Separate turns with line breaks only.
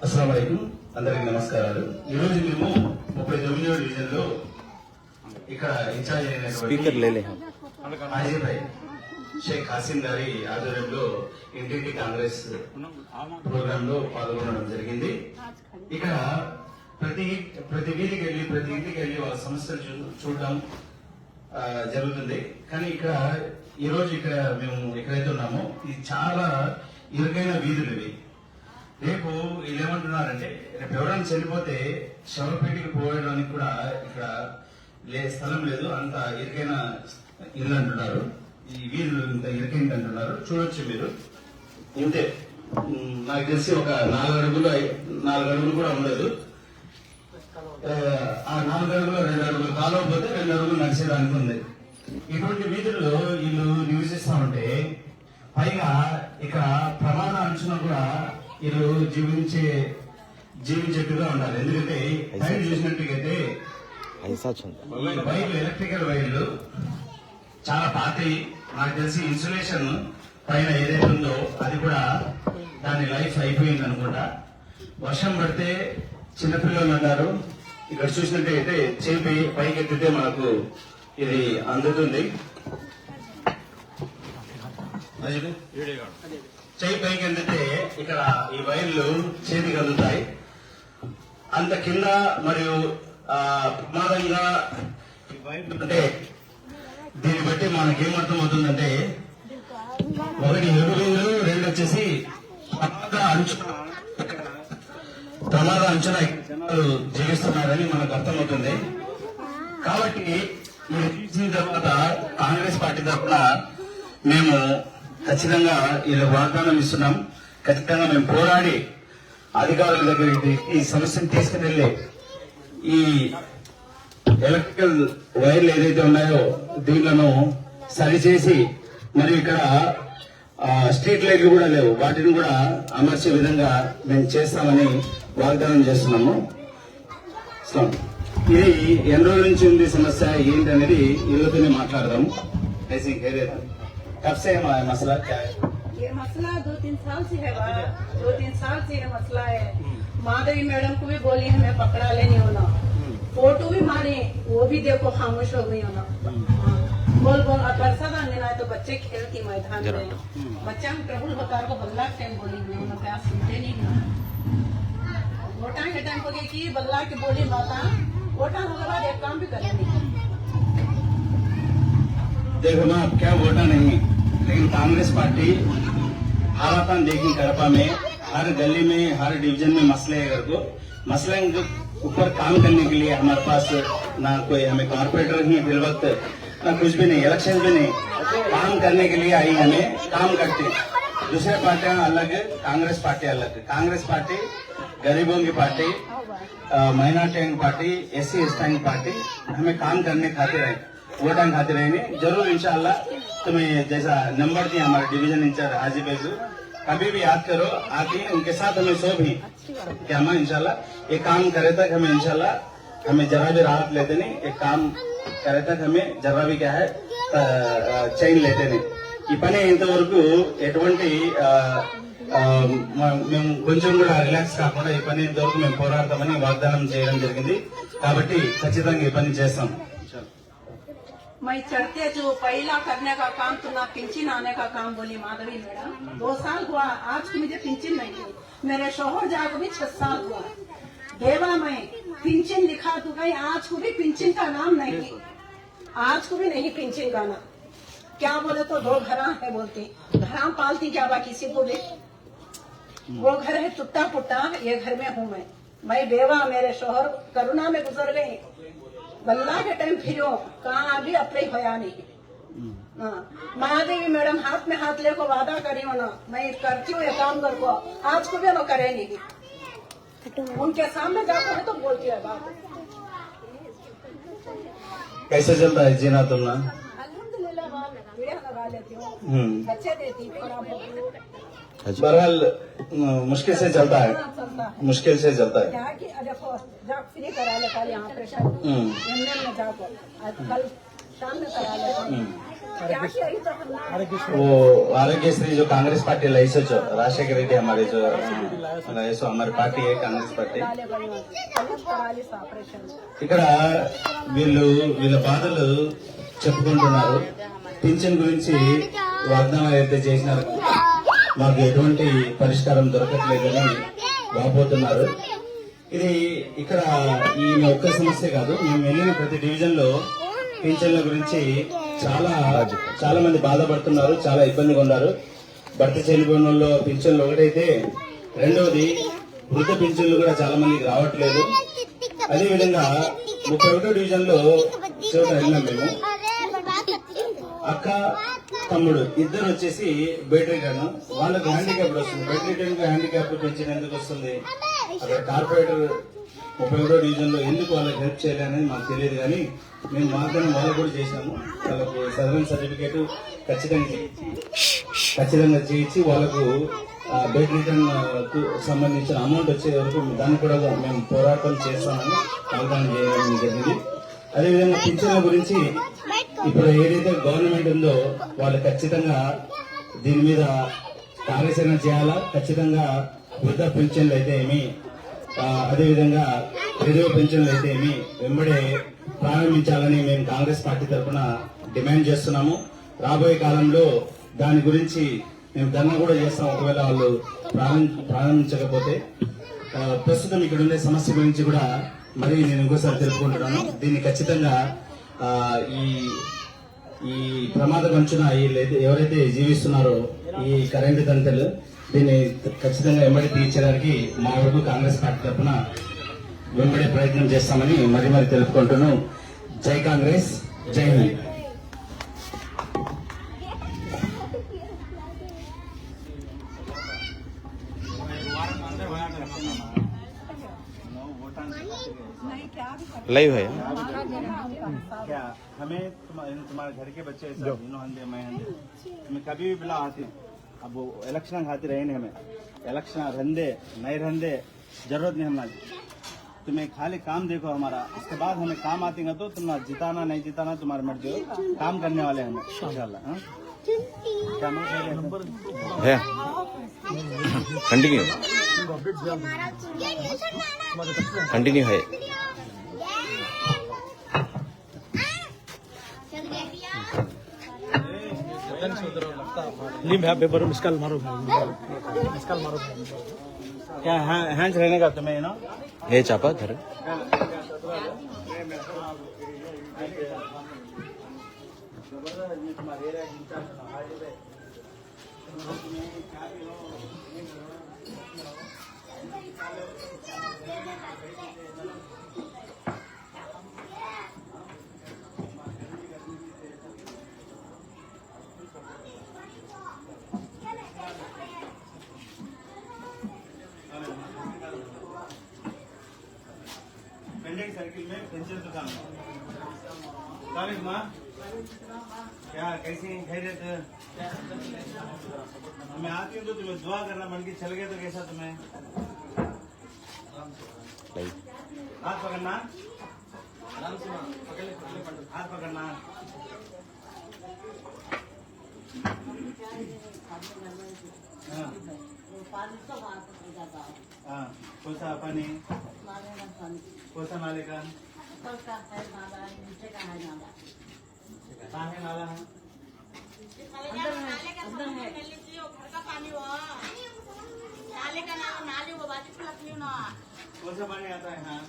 అస్సలాము అలైకుం, అందరికి నమస్కారాలు. ఈరోజు మేము 39వ డివిజన్ లో ఇక్కడ ఇన్ఛార్జ్ అయినటువంటి హాజీభాయ్ షేక్ హసీన్ గారి ఆధ్వర్యంలో ఇంటింటి కాంగ్రెస్ ప్రోగ్రామ్ లో పాల్గొనడం జరిగింది. ఇక్కడ ప్రతి వీధికి వెళ్ళి ప్రతి ఇంటికి వెళ్ళి వాళ్ళ సమస్యలు చూడడం జరుగుతుంది. కానీ ఇక్కడ ఈ రోజు ఇక్కడ మేము ఎక్కడైతే ఉన్నామో ఇది చాలా ఇరుకైన వీధులు ఇవి. రేపు వీళ్ళు ఏమంటున్నారంటే రేపు ఎవరైనా చనిపోతే శవపేటకి పోయడానికి కూడా ఇక్కడ స్థలం లేదు, అంత ఇరుకైన ఇల్లు అంటున్నారు. ఈ వీధులు ఇంత ఇరుకైంది అంటున్నారు. చూడొచ్చు మీరు, ఇంతే నాకు తెలిసి ఒక 4 అడుగులు కూడా ఉండదు. ఆ 4 అడుగులు 2 అడుగులు కాలవపోతే 2 అడుగులు నడిచేదానికి ఉంది. ఇటువంటి వీధుల్లో వీళ్ళు నివసిస్తా ఉంటే పైగా ఇక్కడ ప్రమాద అంచనా కూడా వీళ్ళు జీవించేట్టుగా ఉండాలి. ఎందుకంటే పైన చూసినట్టుగైతే వైర్లు, ఎలక్ట్రికల్ వైర్లు చాలా పాతవి. నాకు తెలిసి ఇన్సులేషన్ పైన ఏదైతే ఉందో అది కూడా దాని లైఫ్ అయిపోయింది అనుకుంటా. వర్షం పడితే చిన్నపిల్లలు ఉన్నారు. ఇక్కడ చూసినట్టయితే చేపి పైకి ఎత్తితే మనకు ఇది అందుతుంది. చేయి పైకి ఎత్తితే ఇక్కడ ఈ వైర్లు చేతికి అందుతాయి. అంత కింద మరియు ప్రమాదంగా అంటే దీన్ని బట్టి మనకేమర్థం అవుతుందంటే, ఒకటి ఎరువులు, 2 వచ్చేసి ప్రమాద అంచనా జనాలు జీవిస్తున్నారని మనకు అర్థమవుతుంది. కాబట్టి మీరు చూసిన తర్వాత కాంగ్రెస్ పార్టీ తరఫున మేము ఖచ్చితంగా వీళ్ళకి వాగ్దానం ఇస్తున్నాం. ఖచ్చితంగా మేము పోరాడి అధికారుల దగ్గరికి ఈ సమస్యను తీసుకుని ఈ ఎలక్ట్రికల్ వైర్లు ఏదైతే ఉన్నాయో దీనిలను సరిచేసి, మరి ఇక్కడ స్ట్రీట్ లైట్లు కూడా లేవు, వాటిని కూడా అమర్చే విధంగా మేము చేస్తామని వాగ్దానం చేస్తున్నాము. ఇది ఎన్ని రోజుల నుంచి ఉంది సమస్య ఏంటి అనేది వీళ్ళతోనే మాట్లాడదాము. కబ్ సే మసలా క్యా హై?
ये मसला 2-3 साल से है, 2-3 साल से ये मसला है. माधवी मैडम को भी बोली हमें पकड़ा लेनी होना, फोटो भी मारे, वो भी देखो खामोश हो गई होना. बोल बरसात आने ना तो बच्चे खेलती मैदान में, बच्चा प्रभुल बकार को बल्ला टाइम बोली उन्होंने क्या सुनते नहीं ना. वोटा के टाइम को की बल्ला की बोली माता वोटा होने बाद एक काम भी करेंगे.
देखो ना, अब क्या वोटा नहीं, लेकिन कांग्रेस पार्टी हालात देखी कड़पा में हर गली में हर डिवीजन में मसले मसले के ऊपर काम करने के लिए हमारे पास ना कोई हमें कॉर्पोरेटर ही फिल वक्त ना कुछ भी नहीं, इलेक्शन भी नहीं, काम करने के लिए आई हमें काम करते. दूसरे पार्टियां अलग, कांग्रेस पार्टी अलग. कांग्रेस पार्टी गरीबों की पार्टी, माइनॉरिटी की पार्टी, SC ST की पार्टी हमें काम करने खातिर है, वोटां खातिर रहेंगे जरूर इंशाल्लाह. तुम्हें जैसा नंबर दिया हमारे डिवीजन इंचार्ज हाजी भाई को, कभी भी याद करो आके उनके साथ हमें सो भी कि हम इंशाल्लाह ये काम करे तक हमें इंशाल्लाह हमें जरा भी राहत लेते नहीं, एक काम करे तक हमें जरा भी क्या है चैन लेते नहीं. ఈ పని ఇంతవరకు ఎటువంటి మేము కొంచెం కూడా రిలాక్స్ కాకుండా ఈ పని ఇంతవరకు మేము పోరాడతామని వాగ్దానం చేయడం జరిగింది. కాబట్టి ఖచ్చితంగా ఈ పని చేస్తాం.
मैं चढ़ते जो पहला करने का काम तो ना पिंचिन आने का काम बोली माधवी मैडम. 2 साल हुआ आज की मुझे पिंचिन नहीं थी. मेरे शोहर जाकर भी 6 साल हुआ. देवा में पिंचिन लिखा तो गई, आज को भी पिंचिन का नाम नहीं, आज को भी नहीं पिंचिन का नाम. क्या बोले तो 2 घर है बोलती, घर पालती क्या बा किसी को भी. वो घर है टूटा पुट्टा, ये घर में हूँ मैं बेवा. मेरे शोहर करुणा में गुजर गए. बल्ला के टाइम फिरो कहाँ अभी अपने होया नहीं. महादेवी मैडम हाथ में हाथ लेको वादा करी हो ना, मैं करती हूँ ये काम कर को, आज को भी ना करे नहीं. उनके सामने जाकर है तो बोलती है बात.
कैसे चलता है जीना तुमना?
अल्हम्दुलिल्लाह वीडियो लगा लेती हूँ, बच्चे देती
बहरहाल मुश्किल से चलता है, मुश्किल से चलता है.
क्या कि देखो जब फ्री करा ले कल यहाँ प्रेशर एमएल में जाको कल शाम में करा ले
वो आरोग्यश्री जो कांग्रेस पार्टी लाई सो राजशेखर रेड्डी हमारे जो सो हमारी पार्टी है कांग्रेस पार्टी ఇక్కడ వీళ్ళ బాధలు చెప్పుకుంటున్నారు. పింఛన్ గురించి వాగ్దానం అయితే చేసినారు, మాకు ఎటువంటి పరిష్కారం దొరకట్లేదని వాపోతున్నారు. ఇది ఇక్కడ ఈ ఒక్క సమస్య కాదు, మేము వెళ్ళిన ప్రతి డివిజన్ లో పింఛన్ల గురించి చాలా మంది బాధపడుతున్నారు, చాలా ఇబ్బందిగా ఉన్నారు. భర్త చనిపోయిన వాళ్ళు పింఛన్లు ఒకటైతే, రెండవది వృద్ధ పింఛన్లు కూడా చాలా మందికి రావట్లేదు. అదేవిధంగా 31వ డివిజన్ లో చోట వెళ్ళినాం మేము. అక్క తమ్ముడు ఇద్దరు వచ్చేసి బెడ్ రిటర్న్, వాళ్ళకి హ్యాండిక్యాప్ వస్తుంది. బెడ్ రిటర్న్ హ్యాండిక్యాప్ పెంచిన ఎందుకు వస్తుంది? అక్కడ కార్పొరేటర్ 31వ డివిజన్ లో ఎందుకు వాళ్ళకి హెల్ప్ చేయాలనేది మాకు తెలియదు, కానీ మేము మాత్రం వాళ్ళకు కూడా చేశాము. వాళ్ళకు సర్వెంట్ సర్టిఫికేట్ ఖచ్చితంగా చేయించి వాళ్ళకు బెడ్ రిటర్న్ కు సంబంధించిన అమౌంట్ వచ్చే వరకు దాన్ని కూడా మేము పోరాటం చేస్తామని వాగ్దానం చేయడం జరిగింది. అదేవిధంగా పింఛన్ల గురించి ఇప్పుడు ఏదైతే గవర్నమెంట్ ఉందో వాళ్ళు ఖచ్చితంగా దీని మీద కార్యాచరణ చేయాలా. ఖచ్చితంగా వృద్ధ పింఛన్లు అయితే ఏమి, అదేవిధంగా విధవ పెన్షన్లు అయితే ఏమి వెంబడే ప్రారంభించాలని మేము కాంగ్రెస్ పార్టీ తరఫున డిమాండ్ చేస్తున్నాము. రాబోయే కాలంలో దాని గురించి మేము ధర్నా కూడా చేస్తాం, ఒకవేళ వాళ్ళు ప్రారంభించకపోతే. ప్రస్తుతం ఇక్కడ ఉండే సమస్య గురించి కూడా మరి నేను ఇంకోసారి తెలుపుకుంటున్నాను. దీన్ని ఖచ్చితంగా ఈ ప్రమాద పంచున ఎవరైతే జీవిస్తున్నారో ఈ కరెంటు తంటలు, దీన్ని ఖచ్చితంగా వెంబడి తీర్చడానికి మా వరకు కాంగ్రెస్ పార్టీ తరఫున వెంబడే ప్రయత్నం చేస్తామని మరి తెలుపుకుంటున్నాను. జై కాంగ్రెస్, జై హింద్.
लाइव है
क्या हमें तुम्हारे घर के बच्चे मैं कभी भी बिला आती, अब वो इलेक्शन खाती रहे हमें इलेक्शन रंदे नहीं रंदे जरूरत नहीं हमारी. तुम्हें खाली काम देखो हमारा, उसके बाद हमें काम आती तो तुम जिताना नहीं जिताना तुम्हारी मर्जी हो, काम करने वाले हमें इंशाल्लाह.
है कंटिन्यू है. पेपर मिसकॉल मारो,
क्या हैंड रहने का तुम्हें ना
है चापा घर.
सर्किल में पेंशन दुकान तारीख माँ क्या कैसी खैरियत? मैं आती हूँ तो तुम्हें दुआ करना मन की चल गया तो कैसा तुम्हें हाथ पकड़ना, हाथ पकड़ना. हाँ कोसा पानी कोसा नाले का कहाँ है नाला है? नाले का नाले वो बात कौन सा पानी आता है? हाँ